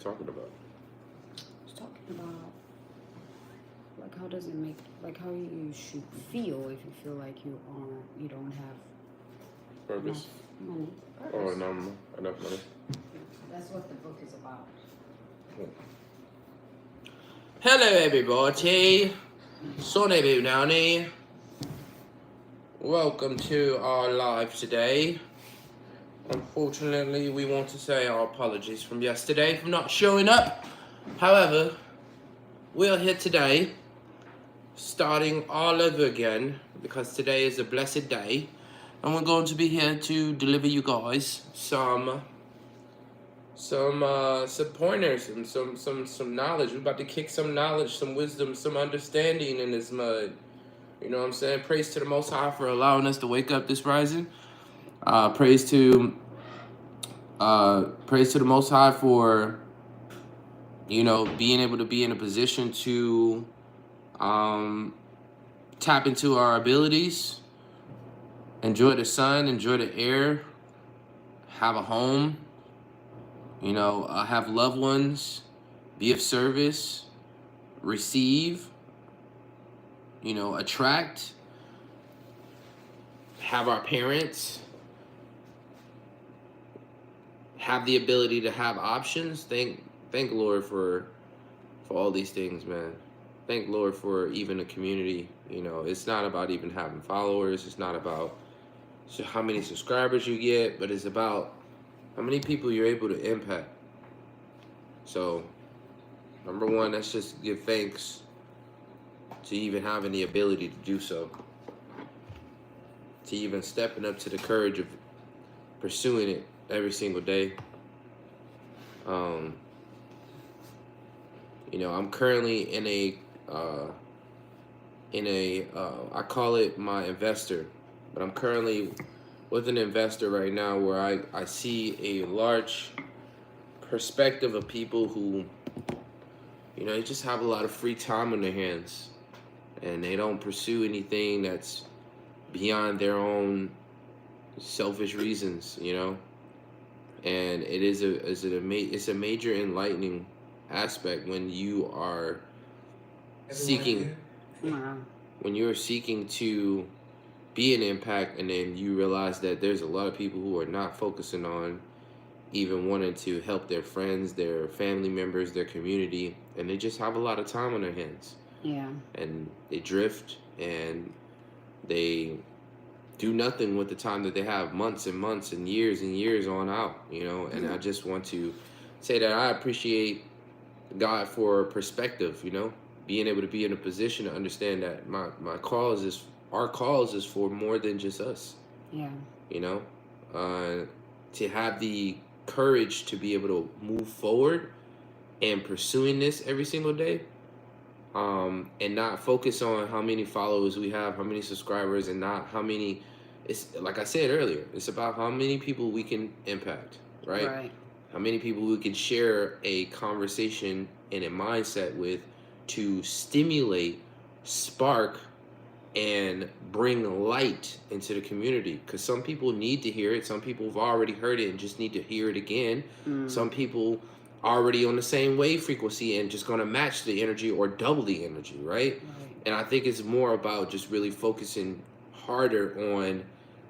talking about? It's talking about like how does it make like how you should feel if you feel like you don't have Purpose. enough money. Or enough money. That's what the book is about. Hello everybody, Sonny Boonani. Welcome to our live today. Unfortunately, we want to say our apologies from yesterday for not showing up. However, we're here today, starting all over again, because today is a blessed day, and we're going to be here to deliver you guys some pointers and some knowledge. We're about to kick some knowledge, some wisdom, some understanding in this mud. You know what I'm saying? Praise to the Most High for allowing us to wake up this rising. Praise to the Most High for, being able to be in a position to tap into our abilities, enjoy the sun, enjoy the air, have a home, have loved ones, be of service, receive, attract, have our parents, have the ability to have options. Thank Lord for all these things, man. Thank Lord for even a community. It's not about even having followers. It's not about how many subscribers you get, but it's about how many people you're able to impact. So, number one, let's just give thanks to even having the ability to do so. To even stepping up to the courage of pursuing it every single day. I'm currently in a I call it my investor, but I'm currently with an investor right now where I see a large perspective of people who, they just have a lot of free time on their hands, and they don't pursue anything that's beyond their own selfish reasons, and it's a major enlightening aspect when you are seeking to be an impact, and then you realize that there's a lot of people who are not focusing on even wanting to help their friends, their family members, their community, and they just have a lot of time on their hands. Yeah. And they drift and they do nothing with the time that they have, months and months and years on out, and I just want to say that I appreciate God for perspective, being able to be in a position to understand that our cause is for more than just us. Yeah. To have the courage to be able to move forward and pursuing this every single day, and not focus on how many followers we have, how many subscribers, and not how many. It's like I said earlier, it's about how many people we can impact, right? How many people we can share a conversation and a mindset with to stimulate, spark, and bring light into the community. Because some people need to hear it. Some people have already heard it and just need to hear it again. Some people already on the same wave frequency and just going to match the energy or double the energy, right? And I think it's more about just really focusing harder on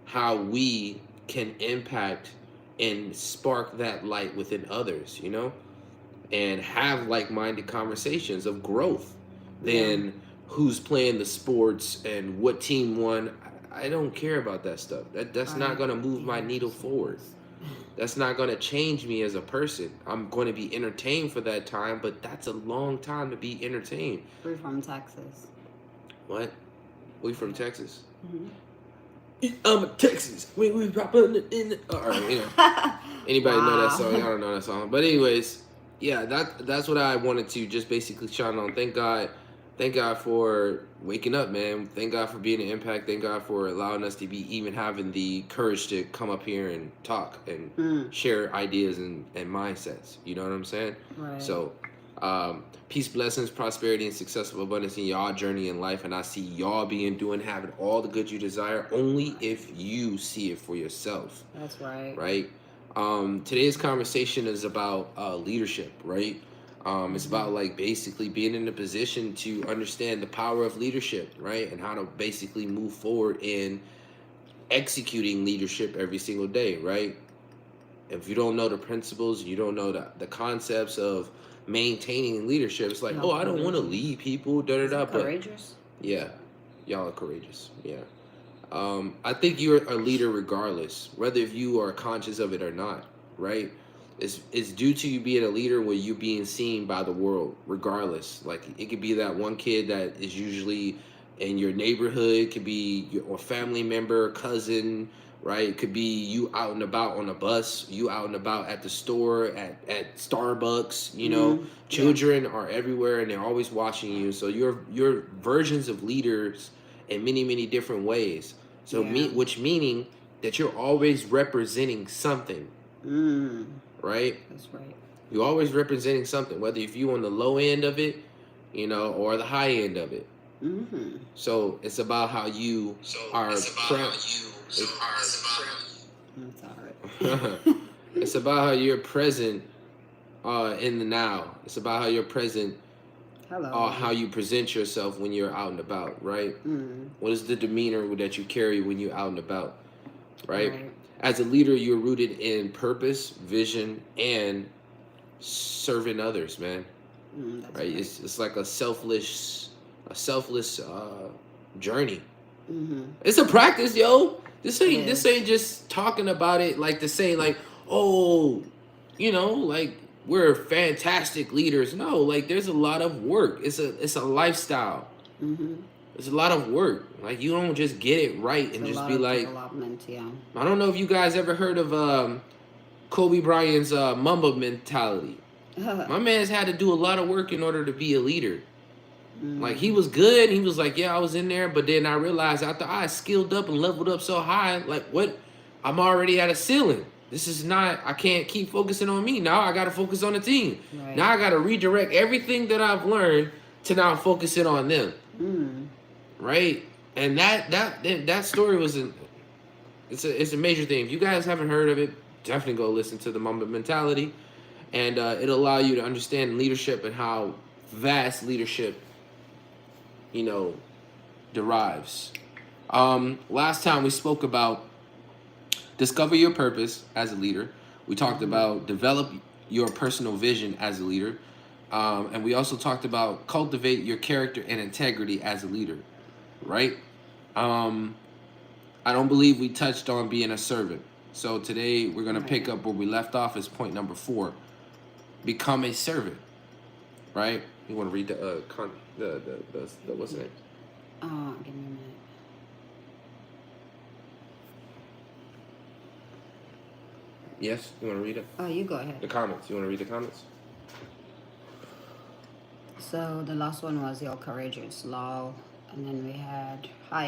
how we can impact and spark that light within others, and have like-minded conversations of growth than who's playing the sports and what team won. I don't care about that stuff. That's not going to move my needle forward. That's not going to change me as a person. I'm going to be entertained for that time, but that's a long time to be entertained. We're from Texas. What? We from Texas? Mm-hmm. I'm a Texas. We pop in the all right, Anybody know that song? I don't know that song. But anyways, yeah, that's what I wanted to just basically shine on. Thank God for waking up, man. Thank God for being an impact. Thank God for allowing us to be even having the courage to come up here and talk and share ideas and mindsets. You know what I'm saying? Right. So, peace, blessings, prosperity, and success of abundance in y'all journey in life. And I see y'all having all the good you desire only if you see it for yourself. That's right. Right? Today's conversation is about leadership, right? It's about like basically being in a position to understand the power of leadership, right? And how to basically move forward in executing leadership every single day, right? If you don't know the principles, you don't know the concepts of maintaining leadership, it's like, Y'all oh, I don't want to courageous. lead people, da da Is da. it But courageous? yeah, y'all are courageous. Yeah. I think you're a leader regardless, whether if you are conscious of it or not, right? It's due to you being a leader where you being seen by the world, regardless. Like it could be that one kid that is usually in your neighborhood, it could be your family member, cousin, right? It could be you out and about on a bus, you out and about at the store, at Starbucks, you know. Mm-hmm. Yeah. Children are everywhere and they're always watching you. So you're versions of leaders in many, many different ways. So Yeah. which meaning that you're always representing something, right? That's right. You're always representing something, whether if you on the low end of it, you know, or the high end of it. Mm-hmm. So it's about how you are. I'm sorry. It's about how you're present in the now. It's about how you're present. Hello. How you present yourself when you're out and about, right? What is the demeanor that you carry when you're out and about, right? As a leader, you're rooted in purpose, vision, and serving others, man. That's right? It's like a selfless journey. It's a practice, yo. This ain't just talking about it like to say like, oh, you know, like we're fantastic leaders. No, like there's a lot of work. It's a lifestyle. There's a lot of work. Like you don't just get it right and just be like. Yeah. I don't know if you guys ever heard of Kobe Bryant's Mamba mentality. My man's had to do a lot of work in order to be a leader. Like he was good. He was like, yeah, I was in there, but then I realized after I skilled up and leveled up so high, like what, I'm already at a ceiling. This is not. I can't keep focusing on me. Now I got to focus on the team. Right. Now I got to redirect everything that I've learned to now focusing on them. Right, and that story was it's a major thing. If you guys haven't heard of it, definitely go listen to the Mamba mentality, and it'll allow you to understand leadership and how vast leadership, you know, derives. Last time we spoke about discover your purpose as a leader. We talked about develop your personal vision as a leader, and we also talked about cultivate your character and integrity as a leader. Right? I don't believe we touched on being a servant. So today we're gonna pick up where we left off as point number 4. Become a servant. Right? You want to read the what's it? Give me a minute. Yes, you want to read it? Oh, you go ahead. The comments. You want to read the comments? So the last one was you're courageous, lol. And then we had hi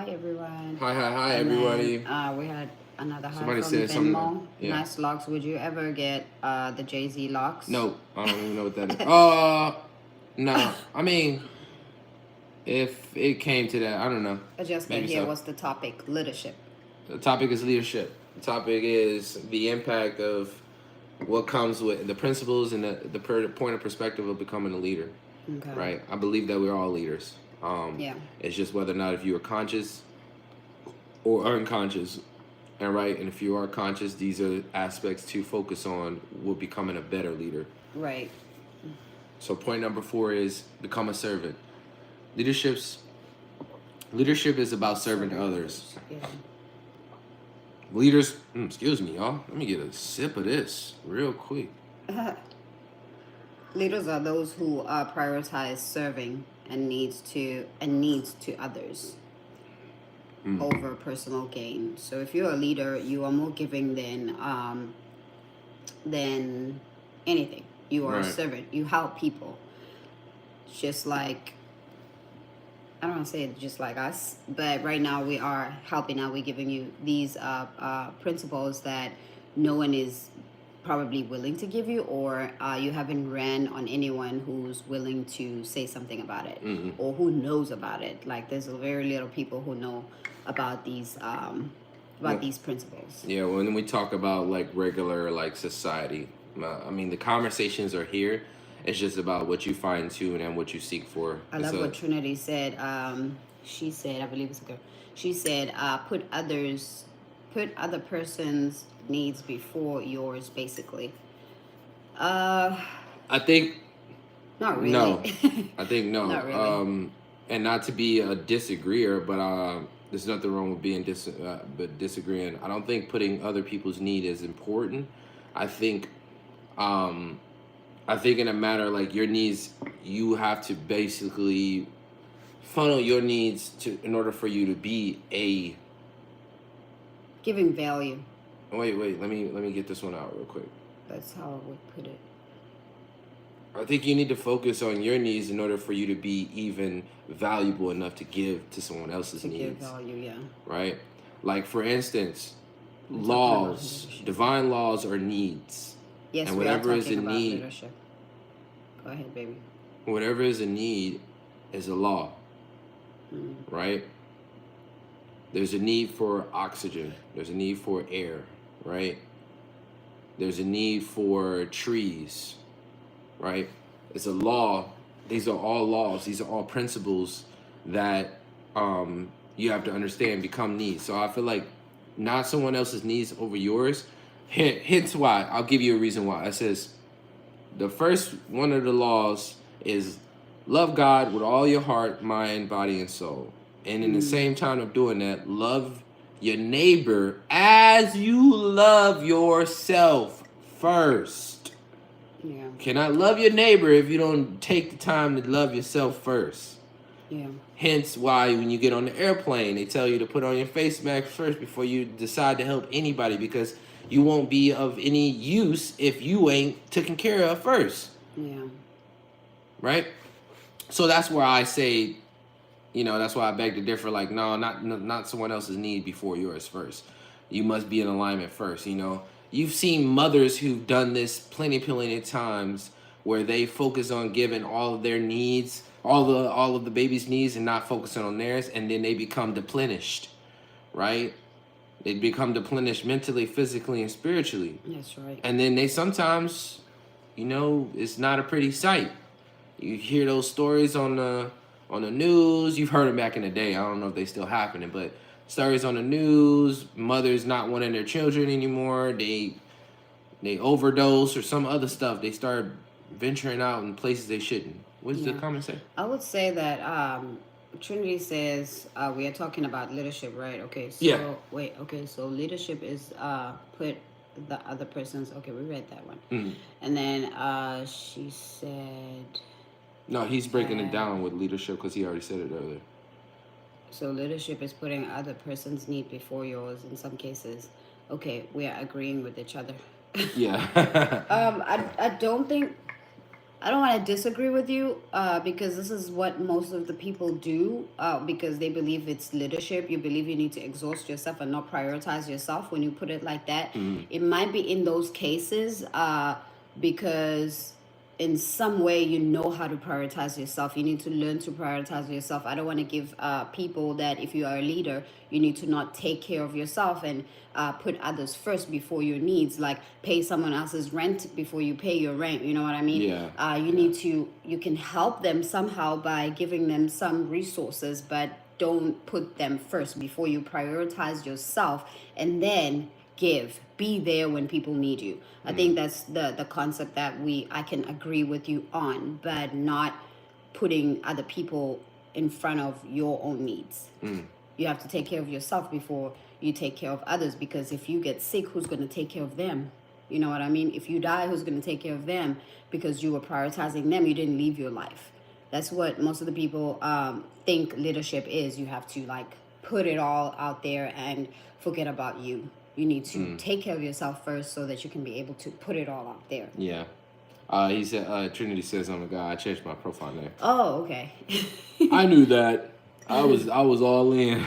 everyone. Hi and everybody. Then, we had another hi Somebody from said something. Venmo. Yeah. Nice locks. Would you ever get the Jay-Z locks? No, I don't even know what that is. No. I mean, if it came to that, I don't know. I just got Maybe here. so. What's the topic? Leadership. The topic is leadership. The topic is the impact of what comes with the principles and the point of perspective of becoming a leader. Okay. Right? I believe that we're all leaders. Yeah. It's just whether or not if you are conscious or unconscious. And right, and if you are conscious, these are aspects to focus on with becoming a better leader. Right. So point number 4 is become a servant. Leadership is about serving others. Yeah. Leaders, excuse me, y'all. Let me get a sip of this real quick. Leaders are those who prioritize serving and needs to others over personal gain. So if you're a leader, you are more giving than anything. You are a servant. You help people. Just like, I don't want to say it just like us, but right now we are helping out. We're giving you these principles that no one is probably willing to give you, or you haven't ran on anyone who's willing to say something about it, or who knows about it. Like there's very little people who know about these about these principles. Yeah, when we talk about like regular like society, I mean the conversations are here. It's just about what you fine tune and what you seek for. I love what Trinity said. She said, I believe it's a girl. She said, put other person's needs before yours, basically. I think not really. No, I think no. Not really. And not to be a disagreeer, but there's nothing wrong with being but disagreeing. I don't think putting other people's need is important. I think in a matter like your needs, you have to basically funnel your needs to in order for you to be a giving value. Wait, let me get this one out real quick. That's how I would put it. I think you need to focus on your needs in order for you to be even valuable enough to give to someone else's needs. Give value, yeah. Right? Like for instance, laws, divine laws are needs. Yes, and whatever we are is a need. Leadership. Go ahead, baby. Whatever is a need is a law. Right? There's a need for oxygen. There's a need for air, right? There's a need for trees, right? It's a law. These are all laws. These are all principles that you have to understand become needs. So I feel like not someone else's needs over yours. Hence why. I'll give you a reason why. It says the first one of the laws is love God with all your heart, mind, body, and soul. And in the same time of doing that, love your neighbor as you love yourself first. Yeah. Cannot love your neighbor if you don't take the time to love yourself first. Yeah. Hence why when you get on the airplane, they tell you to put on your face mask first before you decide to help anybody, because you won't be of any use if you ain't taken care of first. Yeah. Right? So that's where I say, that's why I beg to differ. Like, no, not someone else's need before yours first. You must be in alignment first. You've seen mothers who've done this plenty of times where they focus on giving all of their needs, all of the baby's needs, and not focusing on theirs, and then they become deplenished, right? They become deplenished mentally, physically, and spiritually. That's right. And then they sometimes, it's not a pretty sight. You hear those stories on the news. You've heard them back in the day. I don't know if they still happening, but stories on the news, mothers not wanting their children anymore. They overdose or some other stuff. They start venturing out in places they shouldn't. What does the comment say? I would say that Trinity says we are talking about leadership, right? Okay. So yeah. Wait. Okay. So leadership is put the other person's. Okay, we read that one. Mm-hmm. And then she said. No, he's breaking it down with leadership because he already said it earlier. So leadership is putting other person's need before yours in some cases. Okay, we are agreeing with each other. Yeah. I don't want to disagree with you because this is what most of the people do because they believe it's leadership. You believe you need to exhaust yourself and not prioritize yourself when you put it like that. Mm-hmm. It might be in those cases because in some way you know how to prioritize yourself. You need to learn to prioritize yourself. I don't want to give people that if you are a leader, you need to not take care of yourself and put others first before your needs, like pay someone else's rent before you pay your rent. You know what I mean? Yeah. You can help them somehow by giving them some resources, but don't put them first before you prioritize yourself and then be there when people need you. I think that's the concept that I can agree with you on, but not putting other people in front of your own needs. You have to take care of yourself before you take care of others, because if you get sick, who's going to take care of them? You know what I mean? If you die, who's going to take care of them? Because you were prioritizing them, you didn't leave your life. That's what most of the people think leadership is. You have to put it all out there and forget about you. You need to take care of yourself first so that you can be able to put it all out there. Yeah. He said, Trinity says, "I'm a guy." I changed my profile name. Oh, okay. I knew that. I was all in.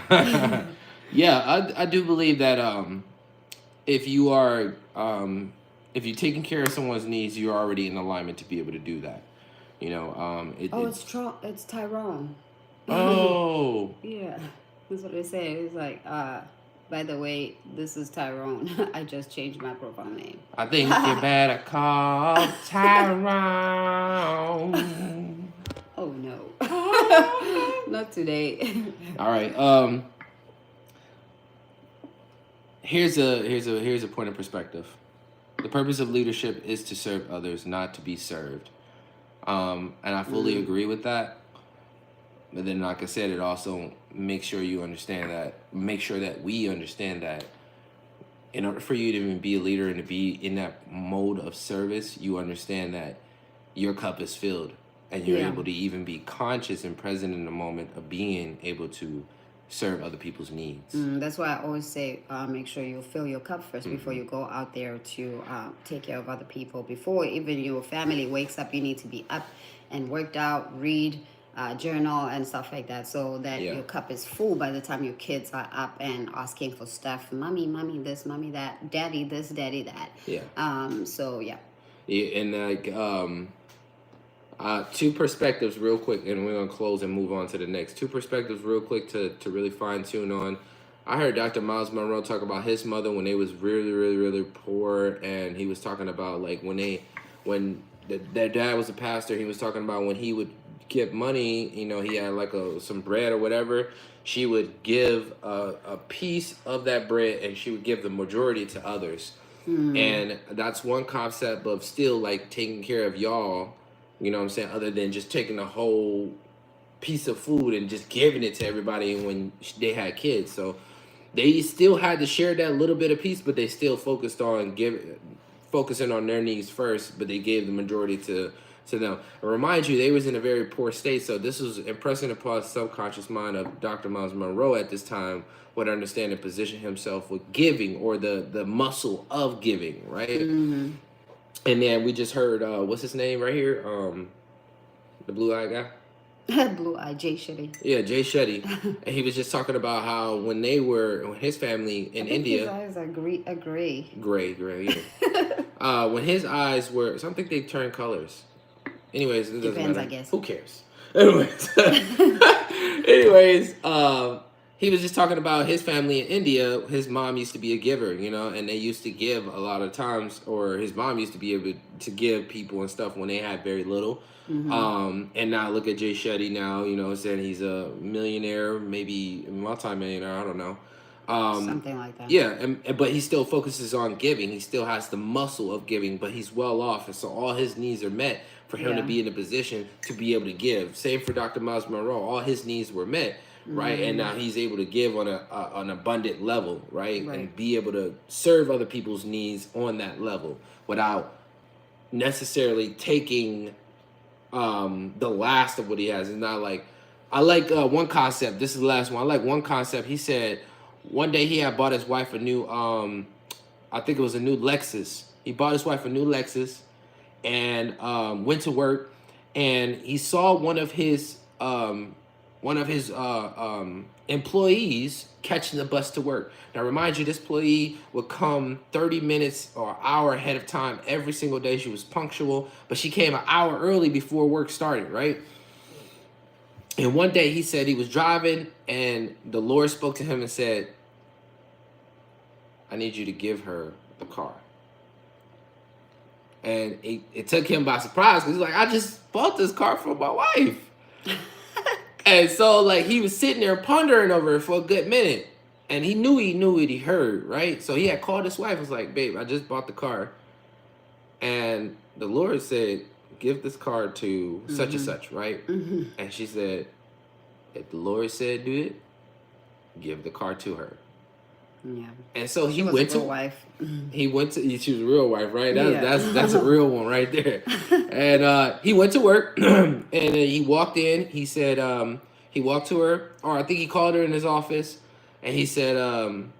Yeah, I do believe that if you are if you're taking care of someone's needs, you're already in alignment to be able to do that. It's Tyrone. Oh. Yeah, that's what they say. It's like By the way, this is Tyrone. I just changed my profile name. I think you better call Tyrone. Oh no. Not today. All right. Here's a point of perspective. The purpose of leadership is to serve others, not to be served. And I fully agree with that. But then, like I said, it also make sure you understand that. Make sure that we understand that. In order for you to even be a leader and to be in that mode of service, you understand that your cup is filled, and you're able to even be conscious and present in the moment of being able to serve other people's needs. That's why I always say, make sure you fill your cup first before you go out there to take care of other people. Before even your family wakes up, you need to be up and worked out, read, journal, and stuff like that, so that your cup is full by the time your kids are up and asking for stuff. Mommy this, mommy that, daddy this, daddy that. So yeah, and like two perspectives real quick, and we're gonna close and move on to the next. Two perspectives real quick to really fine tune on. I heard Dr. Myles Munroe talk about his mother when they was really poor, and he was talking about like when their dad was a pastor. He was talking about when he would get money, you know, he had like some bread or whatever, she would give a piece of that bread, and she would give the majority to others. And that's one concept of still like taking care of y'all, you know what I'm saying, other than just taking a whole piece of food and just giving it to everybody when they had kids. So they still had to share that little bit of piece, but they still focusing on their needs first, but they gave the majority to them. I remind you, they was in a very poor state, so this was impressing upon the subconscious mind of Dr. Myles Munroe at this time, would understand and position himself with giving, or the muscle of giving, right? And then we just heard, what's his name right here? The blue-eyed guy? Blue-eyed Jay Shetty. Yeah, Jay Shetty. And he was just talking about how when his family in India... his eyes are gray. Gray, yeah. When his eyes were... So I think they turn colors. Anyways, it doesn't Depends, matter. I guess. Who cares? Anyways, he was just talking about his family in India. His mom used to be a giver, you know, and they used to give a lot of times, or his mom used to be able to give people and stuff when they had very little. And now look at Jay Shetty now, you know, saying he's a millionaire, maybe multi-millionaire, I don't know. Something like that. Yeah, but he still focuses on giving. He still has the muscle of giving, but he's well off, and so all his needs are met for him to be in a position to be able to give. Same for Dr. Myles Munroe. All his needs were met, right? And now he's able to give on an abundant level, right? And be able to serve other people's needs on that level without necessarily taking the last of what he has. It's not like, I like one concept. This is the last one. I like one concept. He said one day he had bought his wife a new, I think it was a new Lexus. He bought his wife a new Lexus and went to work, and he saw one of his employees catching the bus to work. Now, remind you, this employee would come 30 minutes or an hour ahead of time every single day. She was punctual, but she came an hour early before work started, right? And one day he said he was driving, and the Lord spoke to him and said, I need you to give her the car. And it took him by surprise, because he's like, I just bought this car for my wife. And so, like, he was sitting there pondering over it for a good minute. And he knew what he heard, right? So he had called his wife, was like, babe, I just bought the car. And the Lord said, give this car to such and such, right? And she said, if the Lord said do it, give the car to her. Yeah. And so She was a real wife. She was a real wife, right? That's a real one right there. And he went to work, and he walked in. He said, he walked to her, or I think he called her in his office, and he said, open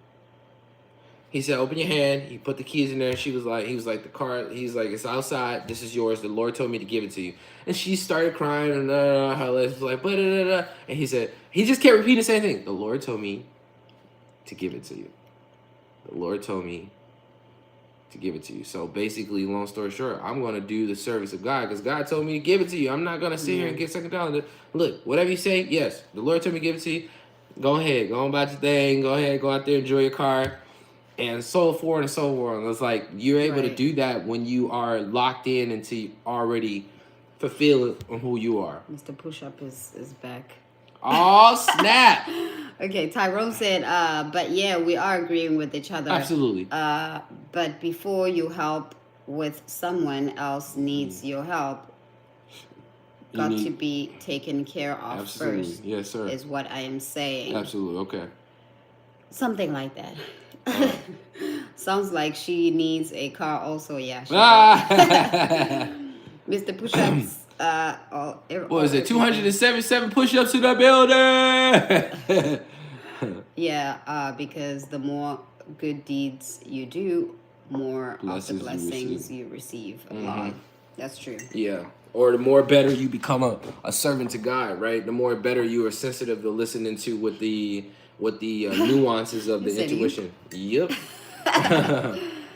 your hand. He put the keys in there. He was like, the car, he's like, it's outside. This is yours. The Lord told me to give it to you. And she started crying, and her legs was like, and he said, he just kept repeating the same thing. The Lord told me to give it to you. The Lord told me to give it to you. So basically, long story short, I'm going to do the service of God, because God told me to give it to you. I'm not going to sit here and get second dollar. Look, whatever you say, yes, the Lord told me to give it to you. go ahead, go on about your thing. Go ahead, go out there, enjoy your car, and so forth and so forth. It's like you're able to Right. do that when you are locked in into already fulfilled on who you are. Mr. Push-Up is back. Oh snap! Okay, Tyrone said, but yeah, we are agreeing with each other. Absolutely. But before you help with someone else needs your help, You got need- to be taken care of Absolutely. first. Yes, sir. Is what I am saying. Absolutely. Okay. Something like that. Sounds like she needs a car also. Yeah. She Ah! Mr. Push-Ups. What is it? 277 push-ups in the building. Yeah, because the more good deeds you do, more Blessings of you the blessings receive. you receive. Mhm. That's true. Yeah. Or the more better you become a servant to God, right? The more better you are sensitive to listening to what the nuances of You the said intuition. Yep.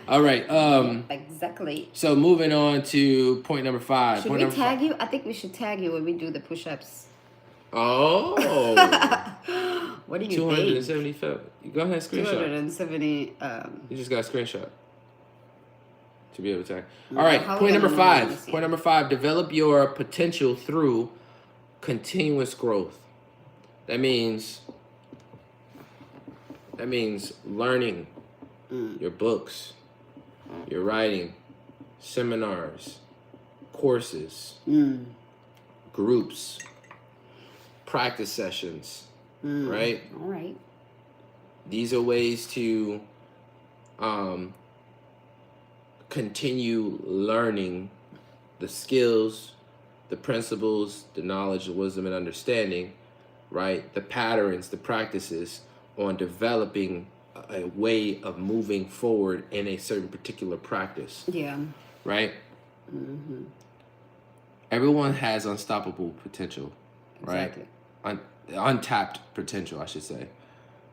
All right. Exactly. So moving on to point number 5. Should Point we number tag 5. you? I think we should tag you when we do the push-ups. Oh. What do you think? 275. You go ahead and screenshot. 270. You just got a screenshot to be able to tag. All right, how point we number gonna know when we 5. see Point it? number 5, develop your potential through continuous growth. That means learning your books, your writing, seminars, courses, groups, practice sessions, right? All right. These are ways to continue learning the skills, the principles, the knowledge, the wisdom, and understanding, right? The patterns, the practices on developing a way of moving forward in a certain particular practice, Yeah. right? Everyone has unstoppable potential, right? Exactly. Untapped potential, I should say,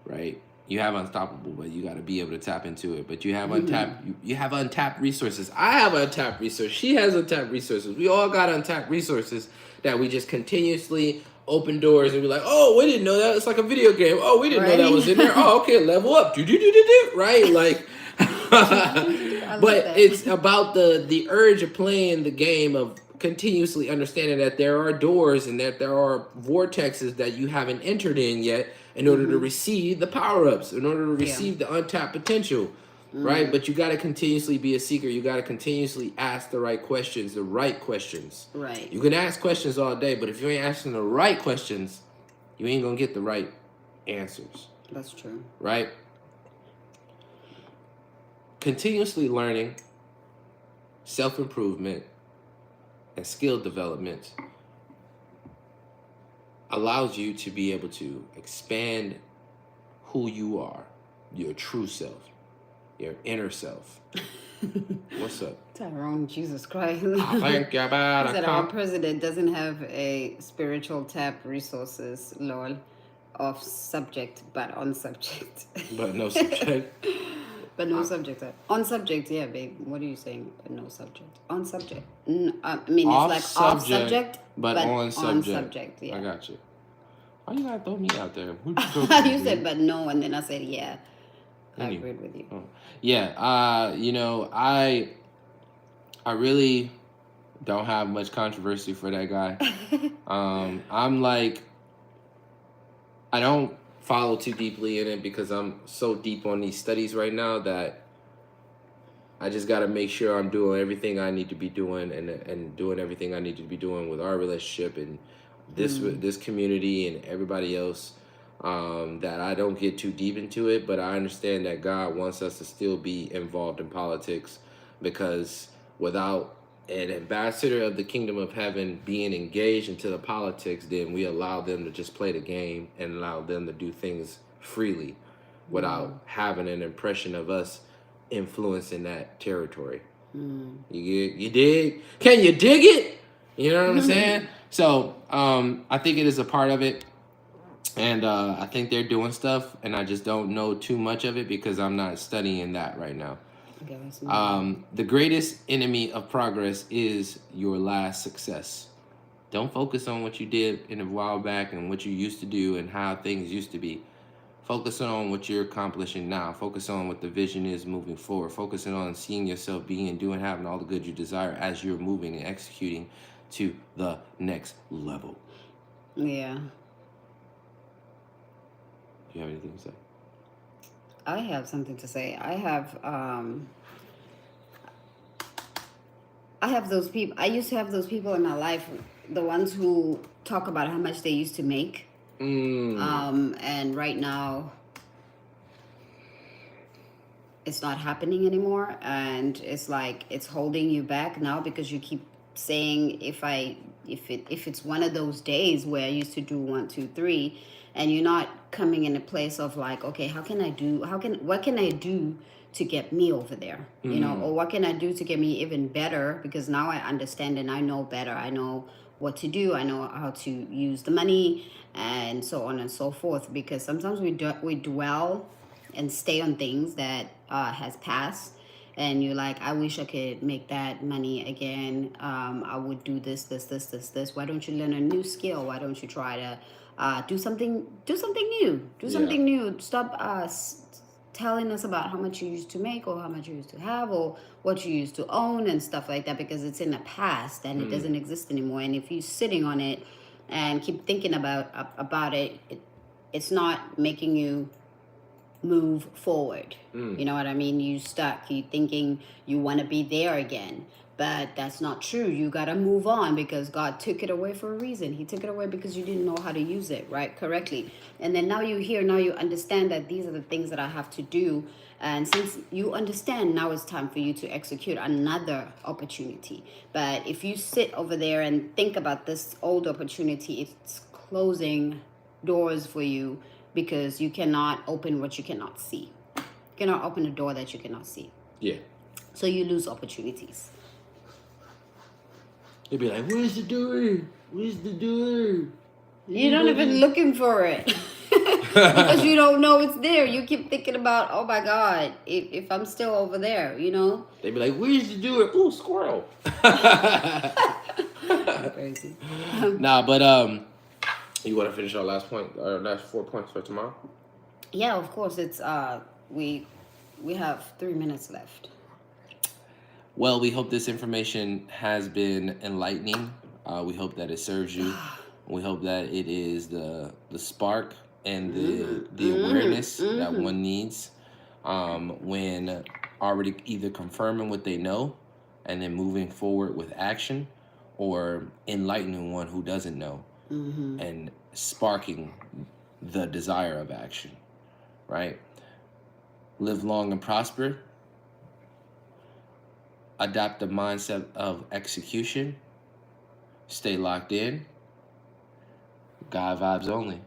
right? You have unstoppable, but you got to be able to tap into it. But you have untapped. You have untapped resources. I have untapped resources. She has untapped resources. We all got untapped resources that we just continuously open doors and be like, oh, we didn't know that. It's like a video game. Oh, we didn't know that was in there. Oh, okay, level up. Right? Like, but it's about the urge of playing the game of continuously understanding that there are doors and that there are vortexes that you haven't entered in yet in order to receive the power-ups, in order to receive the untapped potential, right? But you got to continuously be a seeker. You got to continuously ask the right questions. Right. You can ask questions all day, but if you ain't asking the right questions, you ain't going to get the right answers, That's true. right? Continuously learning, self-improvement, and skill development allows you to be able to expand who you are, your true self, your inner self. What's up? Tyrone, Jesus Christ. I think you better He said our come. president doesn't have a spiritual tap resources, lol, off subject, but on subject. But no subject. But no subject. On subject, yeah, babe. What are you saying? But no subject. On subject. I mean, Off it's like off subject, subject, but on subject. On subject, yeah. I got you. Why you gotta throw me out there? You said, but no, and then I said, yeah. I Anyway. agreed with you. Oh. Yeah, you know, I really don't have much controversy for that guy. I'm like, I don't follow too deeply in it because I'm so deep on these studies right now that I just got to make sure I'm doing everything I need to be doing and doing everything I need to be doing with our relationship and this community and everybody else. That I don't get too deep into it, but I understand that God wants us to still be involved in politics because without an ambassador of the kingdom of heaven being engaged into the politics, then we allow them to just play the game and allow them to do things freely without having an impression of us influencing that territory. You dig? Can you dig it? You know what I'm saying? So I think it is a part of it. And I think they're doing stuff, and I just don't know too much of it because I'm not studying that right now. The greatest enemy of progress is your last success. Don't focus on what you did in a while back and what you used to do and how things used to be. Focus on what you're accomplishing now. Focus on what the vision is moving forward. Focusing on seeing yourself being and doing, having all the good you desire as you're moving and executing to the next level. Yeah. Do you have anything to say? I have something to say. I have those people. I used to have those people in my life, the ones who talk about how much they used to make. And right now it's not happening anymore, and it's like it's holding you back now because you keep saying if it's one of those days where I used to do 1, 2, 3, and you're not coming in a place of like, okay, what can I do to get me over there, or what can I do to get me even better, because now I understand and I know better. I know what to do. I know how to use the money and so on and so forth, because sometimes we dwell and stay on things that has passed, and you're like, I wish I could make that money again. I would do this. Why don't you learn a new skill? Why don't you try to do something new? Stop telling us about how much you used to make or how much you used to have or what you used to own and stuff like that, because it's in the past and it doesn't exist anymore. And if you're sitting on it and keep thinking about it, it's not making you move forward. You know what I mean? You stuck. You thinking you want to be there again, but that's not true. You got to move on, because God took it away for a reason. He took it away because you didn't know how to use it correctly. And then now you're here. Now you understand that these are the things that I have to do. And since you understand, now it's time for you to execute another opportunity. But if you sit over there and think about this old opportunity, it's closing doors for you, because you cannot open what you cannot see. You cannot open a door that you cannot see. Yeah. So you lose opportunities. They'd be like, where's the door? Where's the door? You're not even looking for it. Because you don't know it's there. You keep thinking about, oh my God, if I'm still over there, They'd be like, where's the door? Ooh, squirrel. Crazy. Nah, but you want to finish our last point, our last 4 points for tomorrow? Yeah, of course. It's we have 3 minutes left. Well, we hope this information has been enlightening. We hope that it serves you. We hope that it is the spark and the awareness that one needs when already either confirming what they know and then moving forward with action, or enlightening one who doesn't know and sparking the desire of action, right? Live long and prosper. Adopt the mindset of execution. Stay locked in. God vibes only.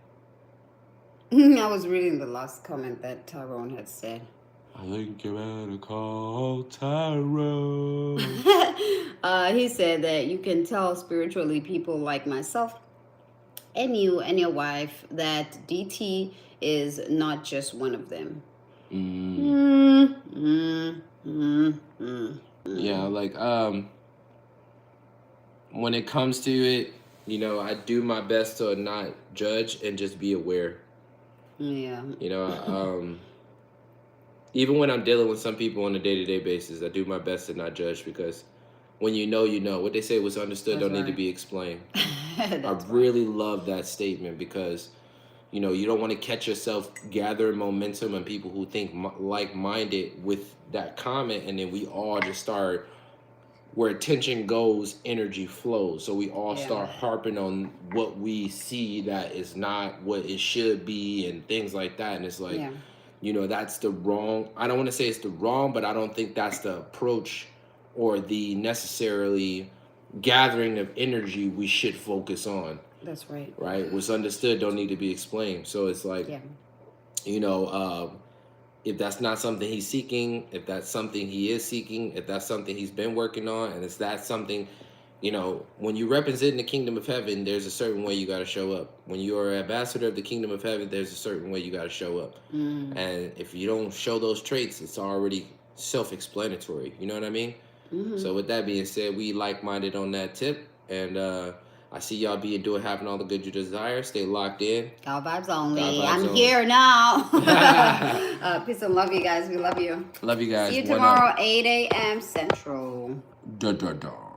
I was reading the last comment that Tyrone had said. I think you better call Tyrone. He said that you can tell spiritually people like myself and you and your wife that DT is not just one of them. Yeah, like when it comes to it, I do my best to not judge and just be aware. Yeah. Even when I'm dealing with some people on a day-to-day basis, I do my best to not judge, because when you know, what they say, what's understood don't need to be explained. I really love that statement, because you don't want to catch yourself gathering momentum and people who think like-minded with that comment, and then we all just start, where attention goes, energy flows. So we all start harping on what we see that is not what it should be and things like that. And it's like, that's the wrong, I don't want to say it's the wrong, but I don't think that's the approach or the necessarily gathering of energy we should focus on. That's right. Right? What's understood don't need to be explained. So it's like, if that's not something he's seeking, if that's something he is seeking, if that's something he's been working on, and it's that something, when you represent the kingdom of heaven, there's a certain way you got to show up. When you're an ambassador of the kingdom of heaven, there's a certain way you got to show up. And if you don't show those traits, it's already self-explanatory. You know what I mean? So with that being said, we like-minded on that tip. And I see y'all having all the good you desire. Stay locked in. God vibes only. God vibes I'm only. here now. Peace and love you guys. We love you. Love you guys. See you One tomorrow, up. 8 a.m. Central. Da da da.